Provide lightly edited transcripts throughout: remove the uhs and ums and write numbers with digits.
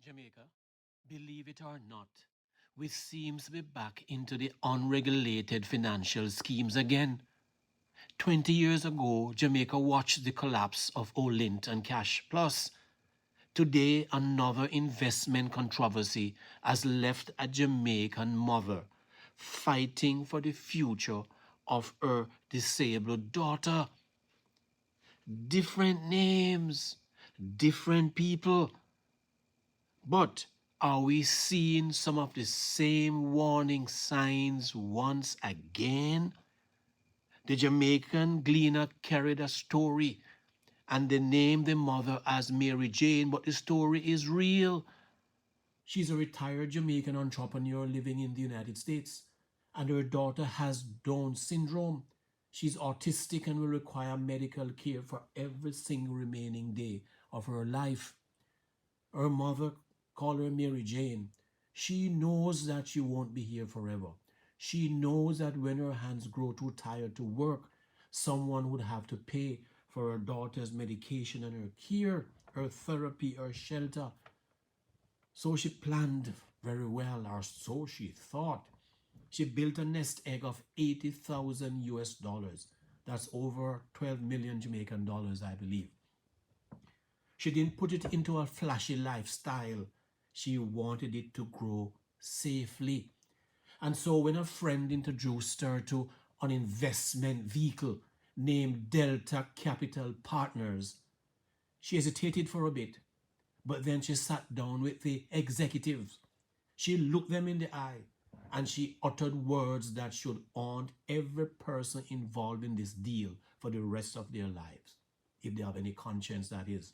Jamaica, believe it or not, we seems to be back into the unregulated financial schemes again. 20 years ago, Jamaica watched the collapse of Olint and Cash Plus. Today, another investment controversy has left a Jamaican mother fighting for the future of her disabled daughter. Different names, different people. But are we seeing some of the same warning signs once again? The Jamaican gleaner carried a story and they named the mother as Mary Jane, but the story is real. She's a retired Jamaican entrepreneur living in the United States, and her daughter has Down syndrome. She's autistic and will require medical care for every single remaining day of her life. Her mother called her Mary Jane. She knows that she won't be here forever. She knows that when her hands grow too tired to work, someone would have to pay for her daughter's medication and her care, her therapy, her shelter. So she planned very well, or so she thought. She built a nest egg of 80,000 US dollars. That's over 12 million Jamaican dollars, I believe. She didn't put it into a flashy lifestyle. She wanted it to grow safely. And so when a friend introduced her to an investment vehicle named Delta Capital Partners, she hesitated for a bit, but then she sat down with the executives. She looked them in the eye and she uttered words that should haunt every person involved in this deal for the rest of their lives, if they have any conscience, that is.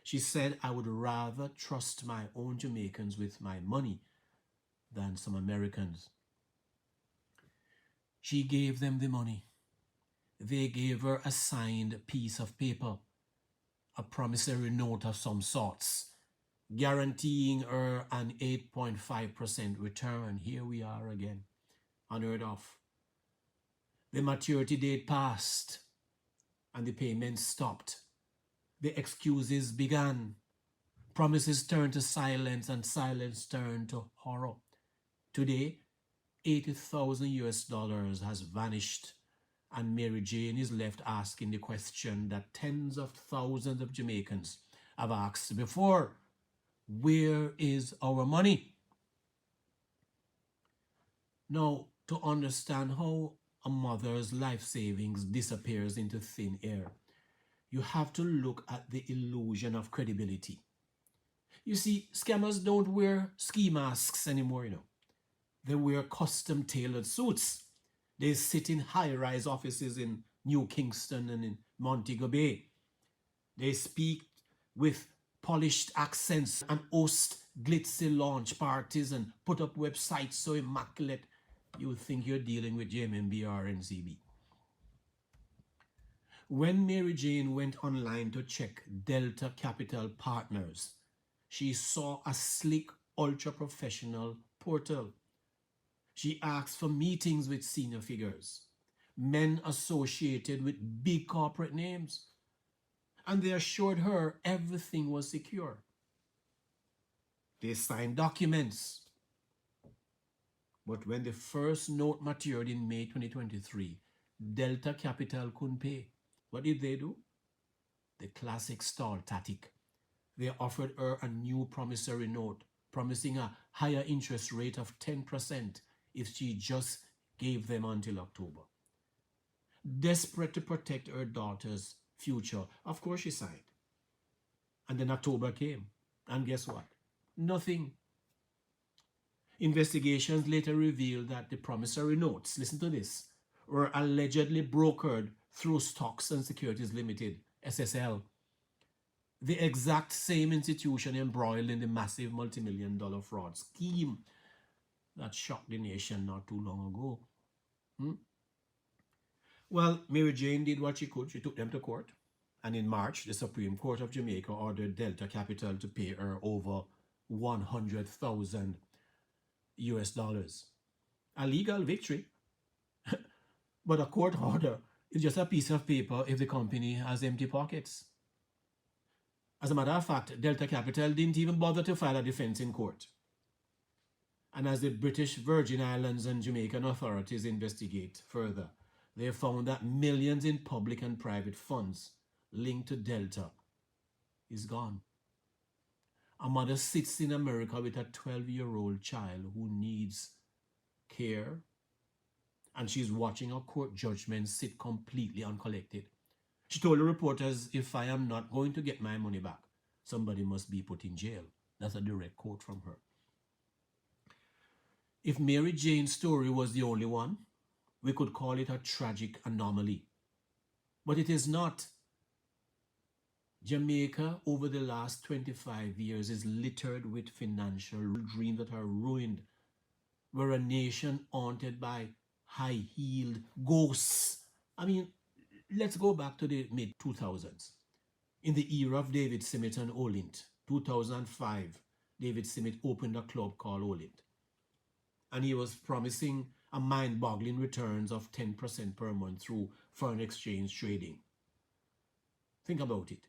She said, I would rather trust my own Jamaicans with my money than some Americans. She gave them the money. They gave her a signed piece of paper, a promissory note of some sorts, guaranteeing her an 8.5% return. Here we are again, unheard of. The maturity date passed and the payments stopped. The excuses began. Promises turned to silence and silence turned to horror. Today, 80,000 US dollars has vanished and Mary Jane is left asking the question that tens of thousands of Jamaicans have asked before. Where is our money? Now, to understand how a mother's life savings disappears into thin air, you have to look at the illusion of credibility. You see, scammers don't wear ski masks anymore, They wear custom-tailored suits. They sit in high-rise offices in New Kingston and in Montego Bay. They speak with polished accents and host glitzy launch parties and put up websites so immaculate you think you're dealing with JMB or NCB. When Mary Jane went online to check Delta Capital Partners, she saw a sleek, ultra-professional portal. She asked for meetings with senior figures, men associated with big corporate names, and they assured her everything was secure. They signed documents. But when the first note matured in May 2023, Delta Capital couldn't pay. What did they do? The classic stall tactic. They offered her a new promissory note, promising a higher interest rate of 10% if she just gave them until October. Desperate to protect her daughter's future, of course she signed. And then October came, and guess what? Nothing. Investigations later revealed that the promissory notes, listen to this, were allegedly brokered through Stocks and Securities Limited, SSL, the exact same institution embroiled in the massive multi-million-dollar fraud scheme that shocked the nation not too long ago. Well, Mary Jane did what she could. She took them to court. And in March, the Supreme Court of Jamaica ordered Delta Capital to pay her over 100,000 US dollars. A legal victory. But a court order is just a piece of paper if the company has empty pockets. As a matter of fact, Delta Capital didn't even bother to file a defense in court. And as the British Virgin Islands and Jamaican authorities investigate further, they have found that millions in public and private funds linked to Delta is gone. A mother sits in America with a 12-year-old child who needs care, and she's watching a court judgment sit completely uncollected. She told the reporters, if I am not going to get my money back, somebody must be put in jail. That's a direct quote from her. If Mary Jane's story was the only one, we could call it a tragic anomaly. But it is not. Jamaica, over the last 25 years, is littered with financial dreams that are ruined. We're a nation haunted by high-heeled ghosts. I mean, let's go back to the mid-2000s. In the era of David Simmet and Olint, 2005, David Simmet opened a club called Olint. And he was promising a mind-boggling returns of 10% per month through foreign exchange trading. Think about it.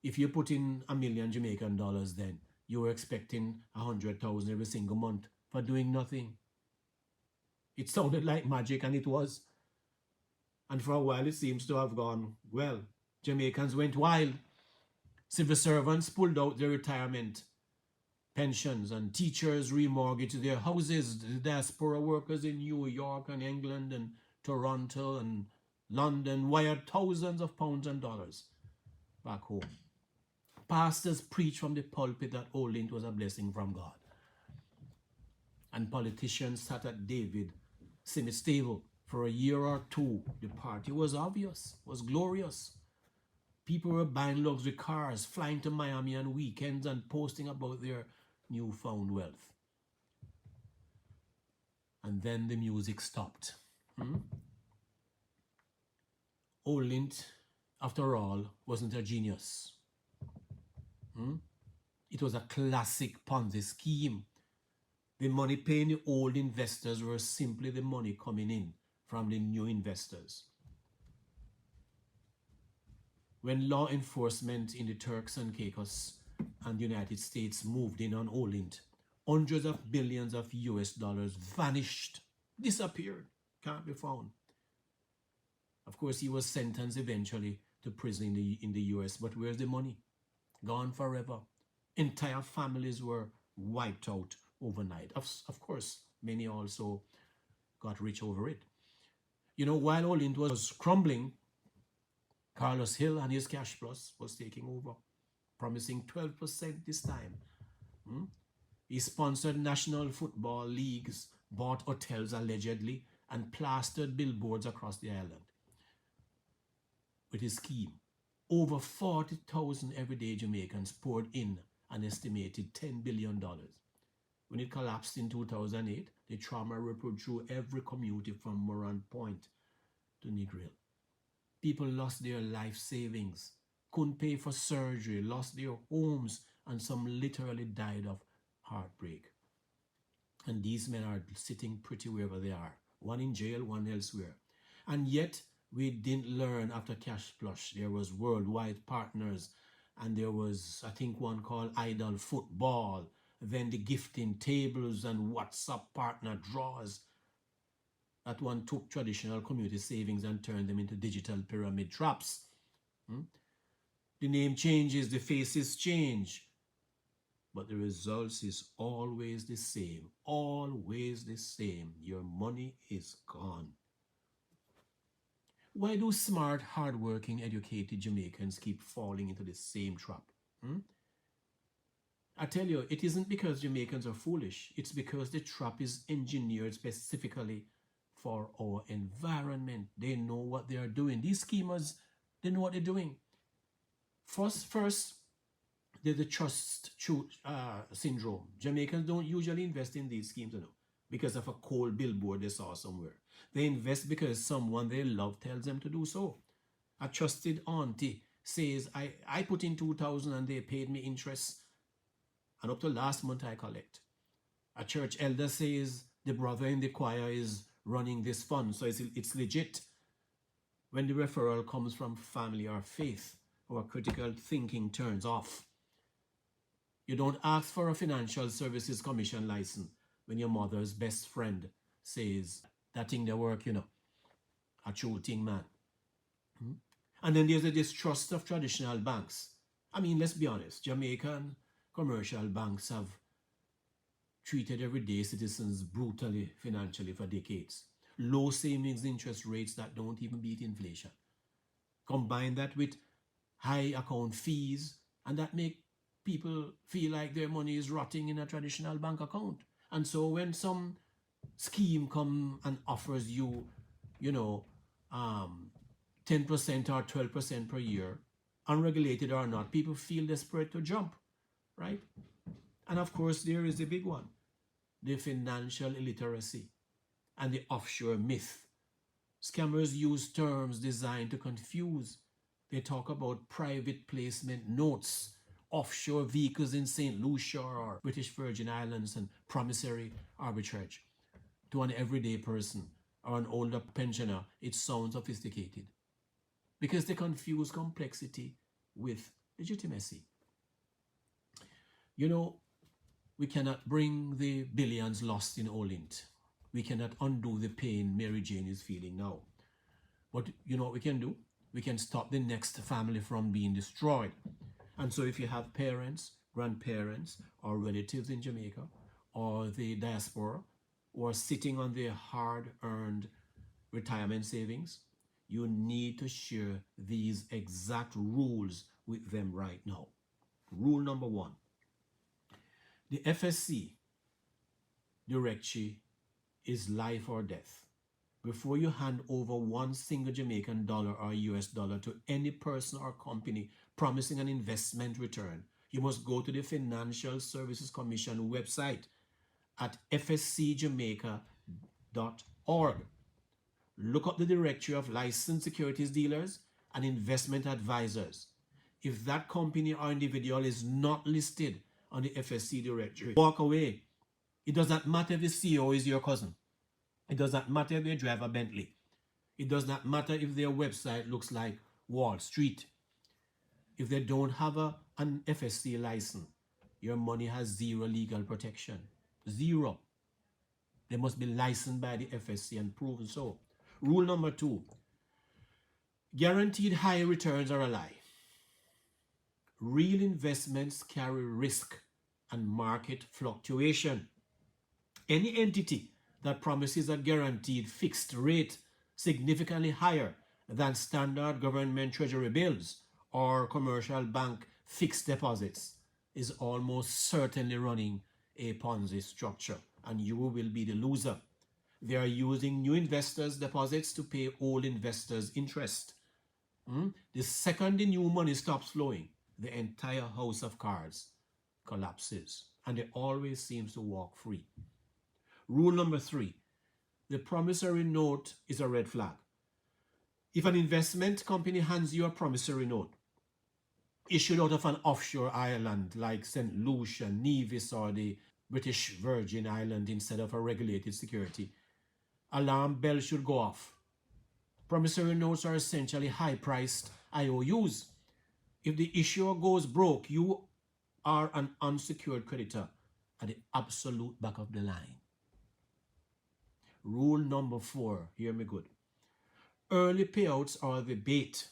If you put in $1 million Jamaican dollars then, you were expecting 100,000 every single month for doing nothing. It sounded like magic, and it was. And for a while it seems to have gone well. Jamaicans went wild. Civil servants pulled out their retirement pensions, and teachers remortgaged their houses. The diaspora workers in New York and England and Toronto and London wired thousands of pounds and dollars back home. Pastors preached from the pulpit that Olint was a blessing from God. And politicians sat at David Simmet's table for a year or two. The party was obvious, was glorious. People were buying luxury cars, flying to Miami on weekends and posting about their newfound wealth. And then the music stopped. Olint, after all, wasn't a genius. It was a classic Ponzi scheme. The money paying the old investors were simply the money coming in from the new investors. When law enforcement in the Turks and Caicos and the United States moved in on Olint, hundreds of billions of US dollars vanished, disappeared, can't be found. Of course, he was sentenced eventually to prison in the US, but where's the money? Gone forever. Entire families were wiped out overnight. Of course, many also got rich over it. You know, while Olint was crumbling, Carlos Hill and his Cash Plus was taking over, promising 12% this time. He sponsored national football leagues, bought hotels allegedly, and plastered billboards across the island. With his scheme, over 40,000 everyday Jamaicans poured in an estimated $10 billion. When it collapsed in 2008, the trauma rippled through every community from Moran Point to Negril. People lost their life savings, couldn't pay for surgery, lost their homes, and some literally died of heartbreak. And these men are sitting pretty wherever they are, one in jail, one elsewhere. And yet, we didn't learn after Cash Plus. There was worldwide partners, and there was, I think, one called Idol Football, then the gifting tables and WhatsApp partner draws. That one took traditional community savings and turned them into digital pyramid traps. The name changes, the faces change, but the results is always the same, always the same. Your money is gone. Why do smart, hardworking, educated Jamaicans keep falling into the same trap? I tell you, it isn't because Jamaicans are foolish. It's because the trap is engineered specifically for our environment. They know what they are doing. These schemers, they know what they're doing. First, there's the trust syndrome. Jamaicans don't usually invest in these schemes, because of a cold billboard they saw somewhere. They invest because someone they love tells them to do so. A trusted auntie says, I put in 2,000 and they paid me interest, and up to last month I collect. A church elder says the brother in the choir is running this fund, so it's legit. When the referral comes from family or faith, our critical thinking turns off. You don't ask for a financial services commission license when your mother's best friend says that thing they work, a true thing, man. And then there's a distrust of traditional banks. I mean, let's be honest, Jamaican commercial banks have treated everyday citizens brutally financially for decades. Low savings interest rates that don't even beat inflation. Combine that with high account fees, and that make people feel like their money is rotting in a traditional bank account. And so when some scheme come and offers you, 10% or 12% per year, unregulated or not, people feel desperate to jump, right? And of course, there is the big one, the financial illiteracy and the offshore myth. Scammers use terms designed to confuse. They talk about private placement notes, offshore vehicles in St. Lucia or British Virgin Islands, and promissory arbitrage. To an everyday person or an older pensioner, it sounds sophisticated because they confuse complexity with legitimacy. We cannot bring the billions lost in Olint. We cannot undo the pain Mary Jane is feeling now. But you know what we can do? We can stop the next family from being destroyed. And so if you have parents, grandparents, or relatives in Jamaica, or the diaspora, or sitting on their hard-earned retirement savings, you need to share these exact rules with them right now. Rule number 1. The FSC directory is life or death. Before you hand over one single Jamaican dollar or US dollar to any person or company promising an investment return, you must go to the Financial Services Commission website at fscjamaica.org. Look up the directory of licensed securities dealers and investment advisors. If that company or individual is not listed on the FSC directory, walk away. It does not matter if the CEO is your cousin. It does not matter if they drive a Bentley. It does not matter if their website looks like Wall Street. If they don't have an FSC license, your money has zero legal protection. Zero. They must be licensed by the FSC and proven so. Rule number 2. Guaranteed high returns are a lie. Real investments carry risk and market fluctuation. Any entity that promises a guaranteed fixed rate significantly higher than standard government treasury bills or commercial bank fixed deposits is almost certainly running a Ponzi structure, and you will be the loser. They are using new investors' deposits to pay old investors' interest. The second the new money stops flowing, the entire house of cards collapses, and it always seems to walk free. Rule number 3, the promissory note is a red flag. If an investment company hands you a promissory note issued out of an offshore island like St. Lucia, Nevis, or the British Virgin Island instead of a regulated security, alarm bells should go off. Promissory notes are essentially high-priced IOUs. If the issuer goes broke, you are an unsecured creditor at the absolute back of the line. Rule number 4, hear me good. Early payouts are the bait.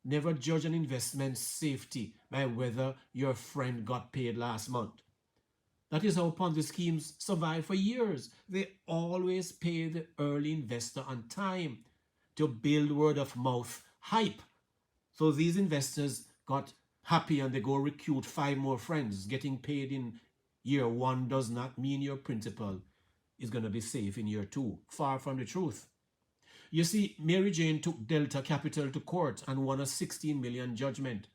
Never judge an investment's safety by whether your friend got paid last month. That is how Ponzi schemes survive for years. They always pay the early investor on time to build word of mouth hype. So these investors got happy and they go recruit 5 more friends. Getting paid in year 1 does not mean your principal is going to be safe in year 2. Far from the truth. You see, Mary Jane took Delta Capital to court and won a $16 million judgment.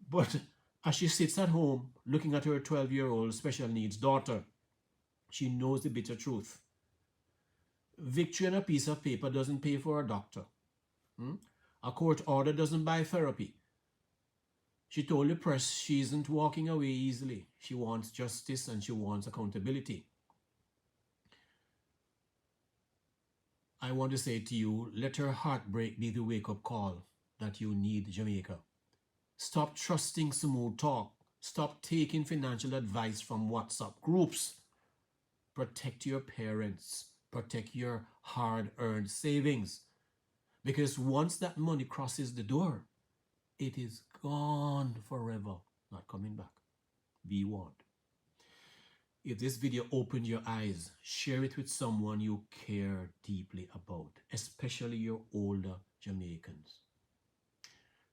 But as she sits at home looking at her 12-year-old special needs daughter, she knows the bitter truth. Victory on a piece of paper doesn't pay for a doctor. A court order doesn't buy therapy. She told the press she isn't walking away easily. She wants justice and she wants accountability. I want to say to you, let her heartbreak be the wake-up call that you need, Jamaica. Stop trusting smooth talk. Stop taking financial advice from WhatsApp groups. Protect your parents. Protect your hard-earned savings. Because once that money crosses the door, it is gone forever, not coming back. Be warned. If this video opened your eyes, share it with someone you care deeply about, especially your older Jamaicans.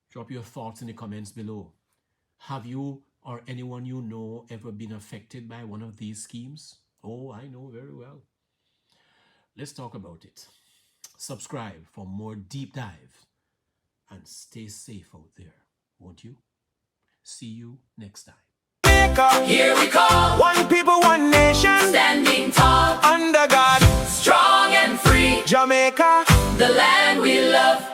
Drop your thoughts in the comments below. Have you or anyone you know ever been affected by one of these schemes? Oh, I know very well. Let's talk about it. Subscribe for more deep dive and stay safe out there, won't you? See you next time. Here we come, One people, one nation, standing tall, under God, strong and free, Jamaica. the land we love.